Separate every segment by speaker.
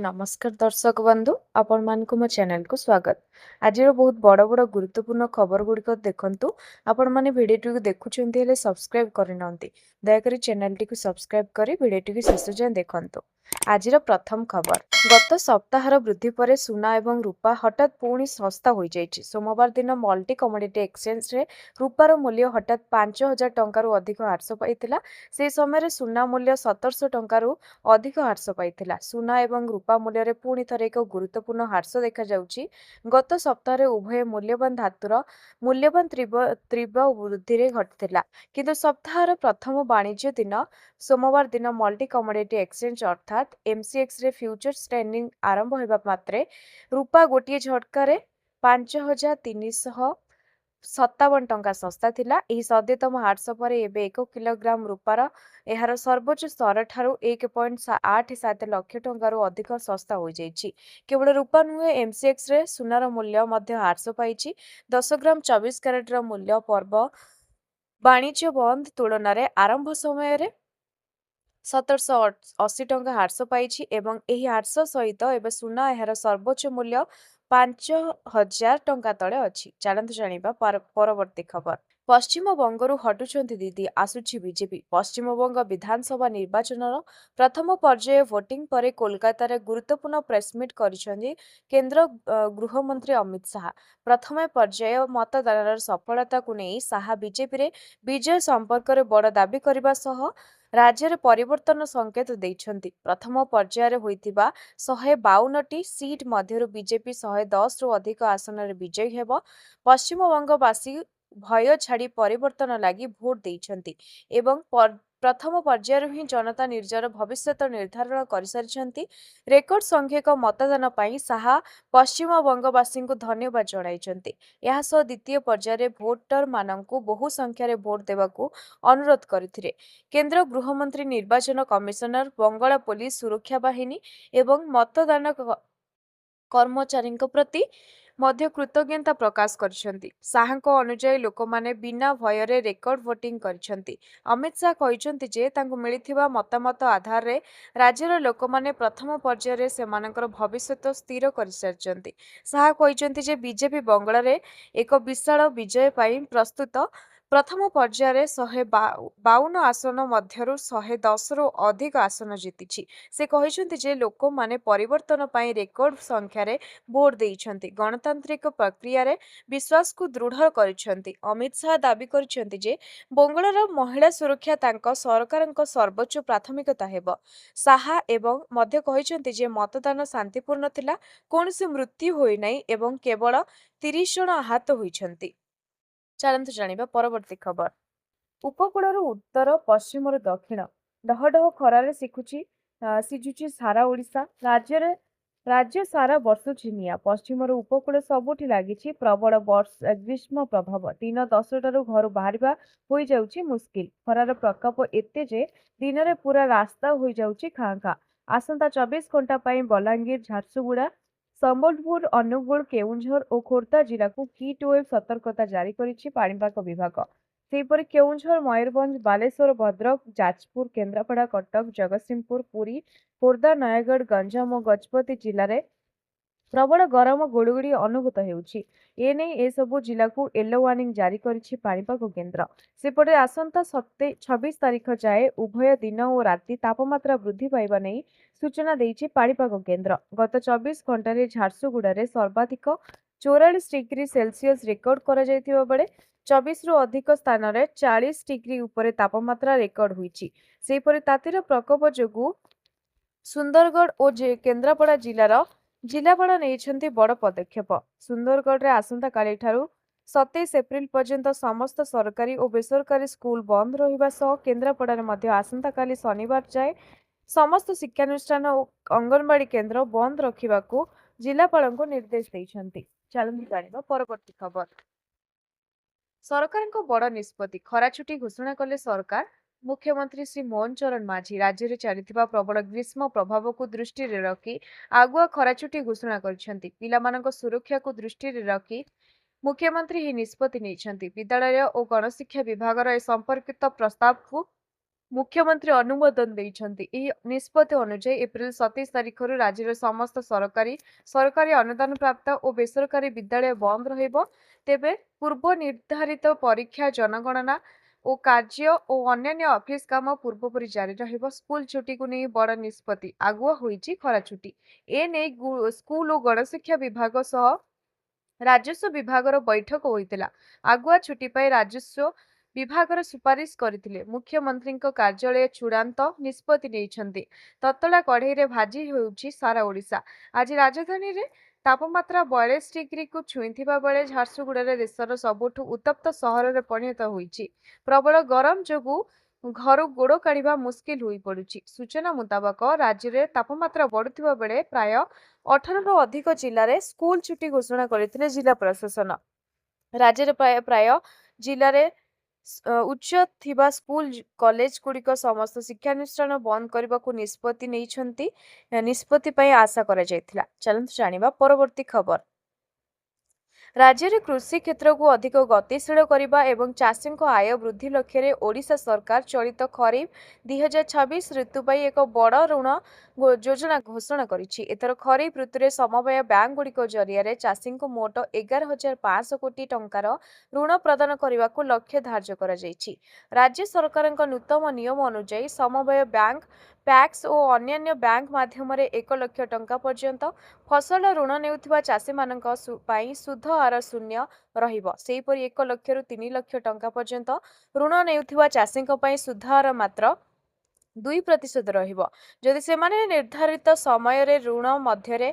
Speaker 1: नमस्कार दर्शक बंधु आपण मानकु मो चैनल को स्वागत। आज बहुत बड़ बड़ गुरुत्वपूर्ण खबर गुड़िक देखंतु आपण माने भिडियो टी देखुछन्ती हेले सब्सक्राइब करिनंती दयाकरी चैनल टी को सब्सक्राइब करी भिडियो टी शेष जाए देखंतु। आजिर प्रथम खबर गत सप्ताहर वृद्धि पर सुना एवं रूपा हठात पुणी सस्ता हो जाइछि। सोमवार दिन मल्टी कमोडिटी एक्सचेंज रे रूपार मूल्य हठात 5000 टंका अधिक ह्रास पाइथिला। से समय सुना मूल्य 1700 टंका अधिक ह्रास पाइथिला। सुना एवं रूपा मूल्य रे पुणी थरे एक गुरुत्वपूर्ण ह्रास देखा जाउछि। गत सप्ताह उभय मूल्यवान धातुर मूल्यवान तीव्र वृद्धि घटिथिला, किंतु सप्ताहर प्रथम वाणिज्य दिन सोमवार दिन मल्टी कमोडिटी एक्सचेंज अर्थात एमसीएक्स रे फ्यूचर्स ट्रेडिंग आरंभ होगा मात्रे रूपा गोटे झटकार 5357 टंका सस्ता थिला। एही सद्यतम ह्रास पर एबे 1 किलोग्राम रूपार एहार सर्वोच्च स्तर ठारू 1.87 लाख टंकार अधिक सस्ता हो जाइछि। केवल रूपा नुहे एमसीएक्स रे सुनार मूल्य मध्य ह्रास पाइछि। 10 ग्राम 24 कैरेट मूल्य पर्व वाणिज्य बंद तुलन में आरंभ समय 1780 टंका ह्रास पाइछि एवं एही ह्रास सहित एबे सुना एहार सर्वोच्च मूल्य 5000 टंका तले अछि। चलंतु जानिबा परवर्ती खबर। पश्चिम बंगरू हटुछंती दीदी आसुछि बीजेपी। पश्चिम बंग विधानसभा निर्वाचन प्रथम पर्याय भोटिंग पर कोलकाता गुरुत्वपूर्ण प्रेसमिट करिसेंती केंद्र गृहमंत्री अमित शाह। प्रथम पर्याय मतदान सफलता को नहीं शाह बीजेपी रे विजय संपर्क में बड़ दाबी करने सह राज्य में परिवर्तन संकेत देइछंती। प्रथम पर्यायर होइतिबा 152टी सीट मध्यरु बीजेपी 110 रु अधिक आसन रे विजयी हेबो। पश्चिम बंगवासी भय छाड़ी परिवर्तन लगी भोट देइछंती एवं प्रथम पर्यायर ही जनता निर्जर भविष्य निर्धारण कर रेकर्ड संख्यक मतदान पाई शाह पश्चिम बंगवासी को धन्यवाद जणाइछंती। यह सह द्वितीय पर्यायर भोटर माननकु बहु संख्यार भोट देवाकू अनुरोध करथिले। केंद्र गृहमंत्री निर्वाचन कमिशनर बंगाल पुलिस सुरक्षा बाहिनी एवं मतदान कर्मचारी प्रति मध्य कृतज्ञता प्रकाश करछंती। शाहको अनुଯାयी लोक माने बिना भୟରେ रेकर्ड वोटिंग करछंती। अमित शाह कहिसंती जे तांकु मिलिथिबा मतामत आधार रे राज्यर लोक माने प्रथम पर्यायर रे सेमानकर भविष्य स्थिर करिसारछंती। शाह कहिसंती जे बीजेपी बंगाल रे एक विशाल विजय पाई प्रस्तुत। प्रथम पर्यायर 152 आसन मध्यरु 110 रु अधिक आसन जीतिछि। से कहिसंती जे लोक माने परिवर्तन पाई रेकर्ड संख्या रे भोट देइछंती, गणतांत्रिक प्रक्रिया रे विश्वास को दृढ़ करिसंती। अमित शाह दाबी करिसंती जे बंगालर महिला सुरक्षा तांको सरकारक सर्वोच्च प्राथमिकता हेबो। शाह एवं मध्य कहिसंती जे मतदान शांतिपूर्ण थिला, कोनसे मृत्यु होई नै एवं केवल 30 जन आहत होइछंती। चलंतु जानिबा परवर्ती खबर। उपकूलर उत्तर पश्चिम दक्षिण डहडह खरारे सिझुची सारा ओडिशा। राज्य सारा बर्षुछि निया। पश्चिम उपकूल सबुठी लागिछि प्रबल ग्रीष्म प्रभाव। दिन 10टारू घर बाहरिबा होई जाउछि मुस्किल। खरार प्रकोप एते जे दिन रे पूरा रास्ता होई जाउछि खां खां। आसंता 24 घंटा पाई बलांगीर, झारसुगुड़ा, संबलपुर, अनुगुल, केउंझर और खोर्धा जिला को हीट वेव सतर्कता जारी करिछि पाणीपाग विभाग। सेहीपरि केउंझर, मयूरभंज, बालेश्वर, भद्रक, जाजपुर, केन्द्रापड़ा, कटक, जगतसिंहपुर, पुरी, खोर्धा, नयगढ़, गंजाम और गजपति जिले में प्रबल गरम गुड़गुड़ी अनुभूत हेउछि। एने ए सबु जिला को येलो वार्निंग जारी करिछि पाणीपाग केन्द्र। सेपटे आसंता 26 तारीख जाए उभय दिन और राति तापमात्रा वृद्धि पाइबा नहीं सूचना देइछि पाणीपाग केन्द्र। गत 24 घंटे झारसुगुड़ा सर्वाधिक 44 डिग्री सेल्सियस रेकर्ड करा जायतिबा बेले 24 रु अधिक स्थान में 40 डिग्री उपरे तापमात्रा रेकर्ड होइछि। सेहीपरि तातीर प्रकोप जोगु सुंदरगढ़ और केन्द्रापड़ा जिलापाल नेइछंती बड़ पदक्षेप। सुंदरगढ़ रे आसंता काली ठारू 27 एप्रिल पर्यंत समस्त सरकारी और बेसरकारी स्कूल बंद रहिबा सह केन्द्रापड़ा रे मध्य आसंता काली शनिवार जाए समस्त शिक्षानुष्ठान और अंगनवाड़ी केन्द्र बंद रखिबाकू जिलापाल को निर्देश देइछंती। चलंतु जानिबा परवर्ती खबर। सरकार बड़ निष्पत्ति खरा छुट्टी घोषणा कले सरकार। मुख्यमंत्री श्री मोहन चरण माझी राज्य में चलता प्रबल ग्रीष्म प्रभाव को दृष्टि रखी आगुआ खरा छुट्टी घोषणा करछंती। पिलामानक सुरक्षा को दृष्टि रखी मुख्यमंत्री ही निष्पत्ति नेइछंती। विद्यालय और गणशिक्षा विभाग ए संपर्कित प्रस्ताव को ମୁଖ୍ୟମନ୍ତ୍ରୀ ଅନୁମୋଦନ ଦେଇଛନ୍ତି। ଏହି ନିଷ୍ପତ୍ତି ଅନୁଯାୟୀ ଏପ୍ରିଲ 27 ତାରିଖରୁ ରାଜ୍ୟର ସମସ୍ତ ସରକାରୀ ଅନୁଦାନପ୍ରାପ୍ତ ଓ ବେସରକାରୀ ବିଦ୍ୟାଳୟ ବନ୍ଦ ରହିବ। ତେବେ ପୂର୍ବ ନିର୍ଦ୍ଧାରିତ ପରୀକ୍ଷା, ଜନଗଣନା ଓ କାର୍ଯ୍ୟ ଓ ଅନ୍ୟାନ୍ୟ ଅଫିସ କାମ ପୂର୍ବପରି ଜାରି ରହିବ। ସ୍କୁଲ ଛୁଟିକୁ ନେଇ ବଡ଼ ନିଷ୍ପତ୍ତି, ଆଗୁଆ ହୋଇଛି ଖରା ଛୁଟି। ଏ ନେଇ ସ୍କୁଲ ଓ ଗଣଶିକ୍ଷା ବିଭାଗ ସହ ରାଜସ୍ୱ ବିଭାଗର ବୈଠକ ହୋଇଥିଲା। ଆଗୁଆ ଛୁଟି ପାଇଁ ରାଜସ୍ୱ ବିଭାଗର ସୁପାରିଶ କରିଥିଲେ। ମୁଖ୍ୟମନ୍ତ୍ରୀଙ୍କ କାର୍ଯ୍ୟାଳୟ ଚୂଡ଼ାନ୍ତ ନିଷ୍ପତ୍ତି ନେଇଛନ୍ତି। ତତଲା କଢ଼େଇରେ ଭାଜି ହେଉଛି ସାରା ଓଡ଼ିଶା। ଆଜି ରାଜଧାନୀରେ ତାପମାତ୍ରା 42 ଡିଗ୍ରୀକୁ ଛୁଇଁଥିବା ବେଳେ ଝାରସୁଗୁଡ଼ାରେ ଦେଶର ସବୁଠୁ ଉତ୍ତପ୍ତ ସହରରେ ପରିଣତ ହୋଇଛି। ପ୍ରବଳ ଗରମ ଯୋଗୁଁ ଘରୁ ଗୋଡ଼ କାଢ଼ିବା ମୁସ୍କିଲ ହୋଇପଡ଼ୁଛି। ସୂଚନା ମୁତାବକ ରାଜ୍ୟରେ ତାପମାତ୍ରା ବଢ଼ୁଥିବା ବେଳେ ପ୍ରାୟ 18ରୁ ଅଧିକ ଜିଲ୍ଲାରେ ସ୍କୁଲ ଛୁଟି ଘୋଷଣା କରିଥିଲେ ଜିଲ୍ଲା ପ୍ରଶାସନ। ରାଜ୍ୟରେ ପ୍ରାୟ ଜିଲ୍ଲାରେ ଉଚ୍ଚ ଥିବା ସ୍କୁଲ କଲେଜଗୁଡ଼ିକ ସମସ୍ତ ଶିକ୍ଷାନୁଷ୍ଠାନ ବନ୍ଦ କରିବାକୁ ନିଷ୍ପତ୍ତି ପାଇଁ ଆଶା କରାଯାଇଥିଲା। ଚାଲନ୍ତୁ ଜାଣିବା ପରବର୍ତ୍ତୀ ଖବର। ରାଜ୍ୟରେ କୃଷି କ୍ଷେତ୍ରକୁ ଅଧିକ ଗତିଶୀଳ କରିବା ଏବଂ ଚାଷୀଙ୍କ ଆୟ ବୃଦ୍ଧି ଲକ୍ଷ୍ୟରେ ଓଡ଼ିଶା ସରକାର ଚଳିତ ଖରିଫ 2026 ଋତୁ ପାଇଁ ଏକ ବଡ଼ ଋଣ ଯୋଜନା ଘୋଷଣା କରିଛି। ଏଥର ଖରିଫ ଋତୁରେ ସମବାୟ ବ୍ୟାଙ୍କଗୁଡ଼ିକ ଜରିଆରେ ଚାଷୀଙ୍କୁ ମୋଟ 11,500 କୋଟି ଟଙ୍କାର ଋଣ ପ୍ରଦାନ କରିବାକୁ ଲକ୍ଷ୍ୟ ଧାର୍ଯ୍ୟ କରାଯାଇଛି। ରାଜ୍ୟ ସରକାରଙ୍କ ନୂତନ ନିୟମ ଅନୁଯାୟୀ ସମବାୟ ବ୍ୟାଙ୍କ, ପ୍ୟାକ୍ସ ଓ ଅନ୍ୟାନ୍ୟ ବ୍ୟାଙ୍କ ମାଧ୍ୟମରେ 1 ଲକ୍ଷ ଟଙ୍କା ପର୍ଯ୍ୟନ୍ତ ଫସଲ ଋଣ ନେଉଥିବା ଚାଷୀମାନଙ୍କ ପାଇଁ ସୁଧ ହାର ଶୂନ୍ୟ ରହିବ। ସେହିପରି 1 ଲକ୍ଷରୁ 3 ଲକ୍ଷ ଟଙ୍କା ପର୍ଯ୍ୟନ୍ତ ଋଣ ନେଉଥିବା ଚାଷୀଙ୍କ ପାଇଁ ସୁଧ ହାର ମାତ୍ର 2% ରହିବ। ଯଦି ସେମାନେ ନିର୍ଦ୍ଧାରିତ ସମୟରେ ଋଣ ମଧ୍ୟରେ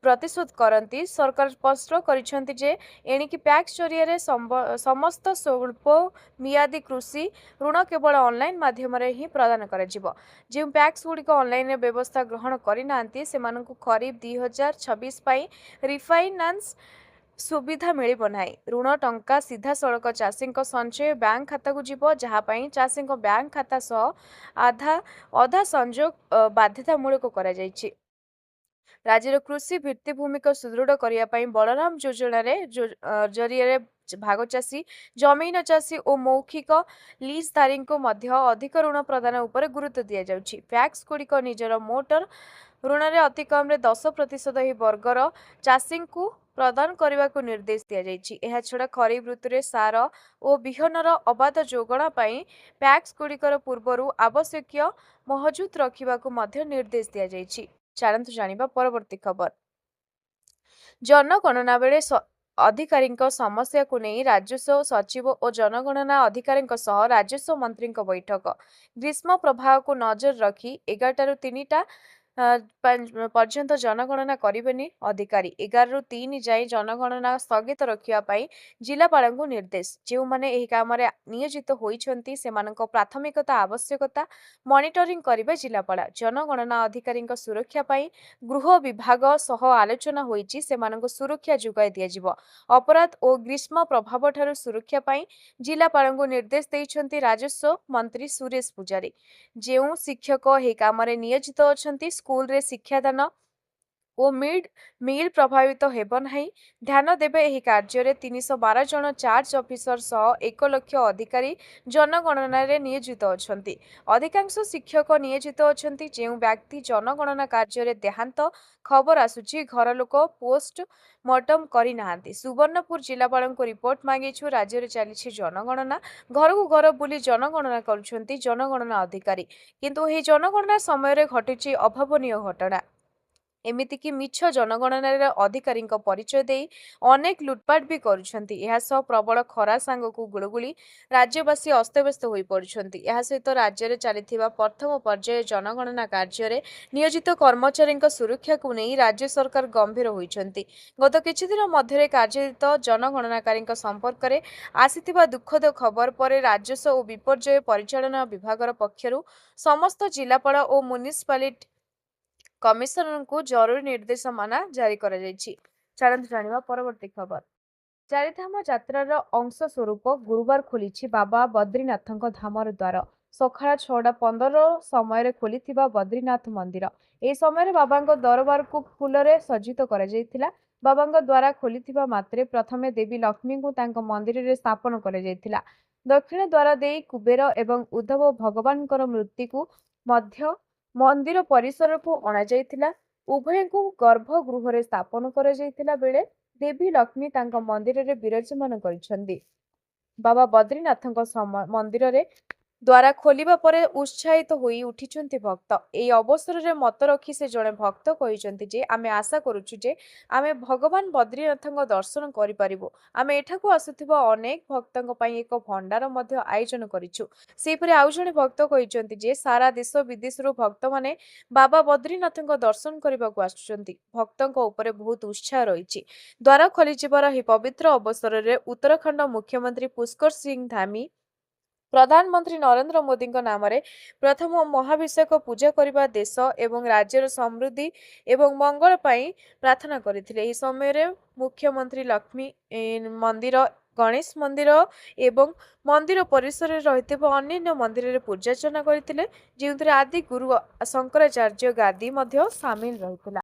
Speaker 1: ପ୍ରତିଶୋଧ କରନ୍ତି। ସରକାର ସ୍ପଷ୍ଟ କରିଛନ୍ତି ଯେ ଏଣିକି ପ୍ୟାକ୍ସ ଜରିଆରେ ସମସ୍ତ ସ୍ୱଳ୍ପ ମିଆଦୀ କୃଷି ଋଣ କେବଳ ଅନଲାଇନ ମାଧ୍ୟମରେ ହିଁ ପ୍ରଦାନ କରାଯିବ। ଯେଉଁ ପ୍ୟାକ୍ସଗୁଡ଼ିକ ଅନଲାଇନରେ ବ୍ୟବସ୍ଥା ଗ୍ରହଣ କରିନାହାନ୍ତି ସେମାନଙ୍କୁ ଖରିଫ 2026 ପାଇଁ ରିଫାଇନାନ୍ସ ସୁବିଧା ମିଳିବ ନାହିଁ। ଋଣ ଟଙ୍କା ସିଧାସଳଖ ଚାଷୀଙ୍କ ସଞ୍ଚୟ ବ୍ୟାଙ୍କ ଖାତାକୁ ଯିବ, ଯାହା ପାଇଁ ଚାଷୀଙ୍କ ବ୍ୟାଙ୍କ ଖାତା ସହ ଅଧା ସଂଯୋଗ ବାଧ୍ୟତାମୂଳକ କରାଯାଇଛି। ରାଜ୍ୟର କୃଷି ଭିତ୍ତିଭୂମିକୁ ସୁଦୃଢ଼ କରିବା ପାଇଁ ବଳରାମ ଯୋଜନାରେ ଜରିଆରେ ଭାଗଚାଷୀ, ଜମିହୀନ ଚାଷୀ ଓ ମୌଖିକ ଲିଜ୍ଧାରୀଙ୍କୁ ମଧ୍ୟ ଅଧିକ ଋଣ ପ୍ରଦାନ ଉପରେ ଗୁରୁତ୍ୱ ଦିଆଯାଉଛି। ପ୍ୟାକ୍ସଗୁଡ଼ିକ ନିଜର ମୋଟ ଋଣରେ ଅତିକମ୍ରେ 10% ଏହି ବର୍ଗର ଚାଷୀଙ୍କୁ ପ୍ରଦାନ କରିବାକୁ ନିର୍ଦ୍ଦେଶ ଦିଆଯାଇଛି। ଏହାଛଡ଼ା ଖରିଫ ଋତୁରେ ସାର ଓ ବିହନର ଅବାଧ ଯୋଗାଣ ପାଇଁ ପ୍ୟାକ୍ସଗୁଡ଼ିକର ପୂର୍ବରୁ ଆବଶ୍ୟକୀୟ ମହଜୁଦ ରଖିବାକୁ ମଧ୍ୟ ନିର୍ଦ୍ଦେଶ ଦିଆଯାଇଛି। ଚାଲନ୍ତୁ ଜାଣିବା ପରବର୍ତ୍ତୀ ଖବର। ଜନଗଣନା ବେଳେ ଅଧିକାରୀଙ୍କ ସମସ୍ୟାକୁ ନେଇ ରାଜସ୍ୱ ସଚିବ ଓ ଜନଗଣନା ଅଧିକାରୀଙ୍କ ସହ ରାଜସ୍ୱ ମନ୍ତ୍ରୀଙ୍କ ବୈଠକ। ଗ୍ରୀଷ୍ମ ପ୍ରବାହକୁ ନଜର ରଖି 11ଟାରୁ 3ଟା ପର୍ଯ୍ୟନ୍ତ ଜନଗଣନା କରିବେନି ଅଧିକାରୀ। 11ରୁ 3 ଯାଏଁ ଜନଗଣନା ସ୍ଥଗିତ ରଖିବା ପାଇଁ ଜିଲ୍ଲାପାଳଙ୍କୁ ନିର୍ଦ୍ଦେଶ। ଯେଉଁମାନେ ଏହି କାମରେ ନିୟୋଜିତ ହୋଇଛନ୍ତି ସେମାନଙ୍କ ପ୍ରାଥମିକତା ଆବଶ୍ୟକତା ମନିଟରିଂ କରିବେ ଜିଲ୍ଲାପାଳ। ଜନଗଣନା ଅଧିକାରୀଙ୍କ ସୁରକ୍ଷା ପାଇଁ ଗୃହ ବିଭାଗ ସହ ଆଲୋଚନା ହୋଇଛି। ସେମାନଙ୍କୁ ସୁରକ୍ଷା ଯୋଗାଇ ଦିଆଯିବ। ଅପରାଧ ଓ ଗ୍ରୀଷ୍ମ ପ୍ରଭାବଠାରୁ ସୁରକ୍ଷା ପାଇଁ ଜିଲ୍ଲାପାଳଙ୍କୁ ନିର୍ଦ୍ଦେଶ ଦେଇଛନ୍ତି ରାଜସ୍ୱ ମନ୍ତ୍ରୀ ସୁରେଶ ପୂଜାରୀ। ଯେଉଁ ଶିକ୍ଷକ ଏହି କାମରେ ନିୟୋଜିତ ଅଛନ୍ତି ସ୍କୁଲରେ ଶିକ୍ଷାଦାନ ଓ ମିଲ୍ ପ୍ରଭାବିତ ହେବ ନାହିଁ। ଧ୍ୟାନ ଦେବେ ଏହି କାର୍ଯ୍ୟରେ 312 ଜଣ ଚାର୍ଜ ଅଫିସର ସହ 1 ଲକ୍ଷ ଅଧିକାରୀ ଜନଗଣନାରେ ନିୟୋଜିତ ଅଛନ୍ତି। ଅଧିକାଂଶ ଶିକ୍ଷକ ନିୟୋଜିତ ଅଛନ୍ତି। ଯେଉଁ ବ୍ୟକ୍ତି ଜନଗଣନା କାର୍ଯ୍ୟରେ ଦେହାନ୍ତ ଖବର ଆସୁଛି, ଘରଲୋକ ପୋଷ୍ଟ ମର୍ଟମ କରିନାହାନ୍ତି। ସୁବର୍ଣ୍ଣପୁର ଜିଲ୍ଲାପାଳଙ୍କୁ ରିପୋର୍ଟ ମାଗିଛୁ। ରାଜ୍ୟରେ ଚାଲିଛି ଜନଗଣନା। ଘରକୁ ଘର ବୁଲି ଜନଗଣନା କରୁଛନ୍ତି ଜନଗଣନା ଅଧିକାରୀ। କିନ୍ତୁ ଏହି ଜନଗଣନା ସମୟରେ ଘଟିଛି ଅଭାବନୀୟ ଘଟଣା। ଏମିତିକି ମିଛ ଜନଗଣନାରେ ଅଧିକାରୀଙ୍କ ପରିଚୟ ଦେଇ ଅନେକ ଲୁଟପାଟ ବି କରୁଛନ୍ତି। ଏହା ସହ ପ୍ରବଳ ଖରା ସାଙ୍ଗକୁ ଗୁଳୁଗୁଳି, ରାଜ୍ୟବାସୀ ଅସ୍ତବ୍ୟସ୍ତ ହୋଇପଡୁଛନ୍ତି। ଏହା ସହିତ ରାଜ୍ୟରେ ଚାଲିଥିବା ପ୍ରଥମ ପର୍ଯ୍ୟାୟ ଜନଗଣନା କାର୍ଯ୍ୟରେ ନିୟୋଜିତ କର୍ମଚାରୀଙ୍କ ସୁରକ୍ଷାକୁ ନେଇ ରାଜ୍ୟ ସରକାର ଗମ୍ଭୀର ହୋଇଛନ୍ତି। ଗତ କିଛିଦିନ ମଧ୍ୟରେ କାର୍ଯ୍ୟରତ ଜନଗଣନାକାରୀଙ୍କ ସମ୍ପର୍କରେ ଆସିଥିବା ଦୁଃଖଦ ଖବର ପରେ ରାଜସ୍ୱ ଓ ବିପର୍ଯ୍ୟୟ ପରିଚାଳନା ବିଭାଗର ପକ୍ଷରୁ ସମସ୍ତ ଜିଲ୍ଲାପାଳ ଓ ମ୍ୟୁନିସିପାଲିଟି କମିଶନରଙ୍କୁ ଜରୁରୀ ନିର୍ଦ୍ଦେଶନାମା ଜାରି କରାଯାଇଛି। ଚାଲନ୍ତୁ ଜାଣିବା ପରବର୍ତ୍ତୀ ଖବର। ଚାରିଧାମ ଯାତ୍ରାର ଅଂଶ ସ୍ୱରୂପ ଗୁରୁବାର ଖୋଲିଛି ବାବା ବଦ୍ରିନାଥଙ୍କ ଧାମର ଦ୍ୱାର। ସକାଳ 6:15 ସମୟରେ ଖୋଲିଥିବା ବଦ୍ରିନାଥ ମନ୍ଦିର। ଏହି ସମୟରେ ବାବାଙ୍କ ଦରବାରକୁ ଫୁଲରେ ସଜ୍ଜିତ କରାଯାଇଥିଲା। ବାବାଙ୍କ ଦ୍ୱାର ଖୋଲିଥିବା ମାତ୍ରେ ପ୍ରଥମେ ଦେବୀ ଲକ୍ଷ୍ମୀଙ୍କୁ ତାଙ୍କ ମନ୍ଦିରରେ ସ୍ଥାପନ କରାଯାଇଥିଲା। ଦକ୍ଷିଣ ଦ୍ୱାର ଦେଇ କୁବେର ଏବଂ ଉଦ୍ଧବ ଭଗବାନଙ୍କର ମୂର୍ତ୍ତିକୁ ମଧ୍ୟ ମନ୍ଦିର ପରିସରକୁ ଅଣାଯାଇଥିଲା। ଉଭୟଙ୍କୁ ଗର୍ଭଗୃହରେ ସ୍ଥାପନ କରାଯାଇଥିଲା ବେଳେ ଦେବୀ ଲକ୍ଷ୍ମୀ ତାଙ୍କ ମନ୍ଦିରରେ ବିରାଜମାନ କରିଛନ୍ତି। ବାବା ବଦ୍ରିନାଥଙ୍କ ମନ୍ଦିରରେ ଦ୍ୱାର ଖୋଲିବା ପରେ ଉତ୍ସାହିତ ହୋଇ ଉଠିଛନ୍ତି ଭକ୍ତ। ଏହି ଅବସରରେ ମତ ରଖି ସେ ଜଣେ ଭକ୍ତ କହିଛନ୍ତି ଯେ ଆମେ ଆଶା କରୁଛୁ ଯେ ଆମେ ଭଗବାନ ବଦ୍ରିନାଥଙ୍କ ଦର୍ଶନ କରିପାରିବୁ। ଆମେ ଏଠାକୁ ଆସୁଥିବା ଅନେକ ଭକ୍ତଙ୍କ ପାଇଁ ଏକ ଭଣ୍ଡାର ମଧ୍ୟ ଆୟୋଜନ କରିଛୁ। ସେହିପରି ଆଉ ଜଣେ ଭକ୍ତ କହିଛନ୍ତି ଯେ ସାରା ଦେଶ ବିଦେଶରୁ ଭକ୍ତମାନେ ବାବା ବଦ୍ରିନାଥଙ୍କ ଦର୍ଶନ କରିବାକୁ ଆସୁଛନ୍ତି। ଭକ୍ତଙ୍କ ଉପରେ ବହୁତ ଉତ୍ସାହ ରହିଛି। ଦ୍ୱାର ଖୋଲିଯିବାର ଏହି ପବିତ୍ର ଅବସରରେ ଉତ୍ତରାଖଣ୍ଡ ମୁଖ୍ୟମନ୍ତ୍ରୀ ପୁଷ୍କର ସିଂ ଧାମୀ ପ୍ରଧାନମନ୍ତ୍ରୀ ନରେନ୍ଦ୍ର ମୋଦିଙ୍କ ନାମରେ ପ୍ରଥମ ମହାଭିଷେକ ପୂଜା କରିବା ଦେଶ ଏବଂ ରାଜ୍ୟର ସମୃଦ୍ଧି ଏବଂ ମଙ୍ଗଳ ପାଇଁ ପ୍ରାର୍ଥନା କରିଥିଲେ। ଏହି ସମୟରେ ମୁଖ୍ୟମନ୍ତ୍ରୀ ଲକ୍ଷ୍ମୀ ମନ୍ଦିର, ଗଣେଶ ମନ୍ଦିର ଏବଂ ମନ୍ଦିର ପରିସରରେ ରହିଥିବା ଅନ୍ୟାନ୍ୟ ମନ୍ଦିରରେ ପୂଜାର୍ଚ୍ଚନା କରିଥିଲେ, ଯେଉଁଥିରେ ଆଦି ଗୁରୁ ଶଙ୍କରାଚାର୍ଯ୍ୟ ଗାଦି ମଧ୍ୟ ସାମିଲ ରହିଥିଲା।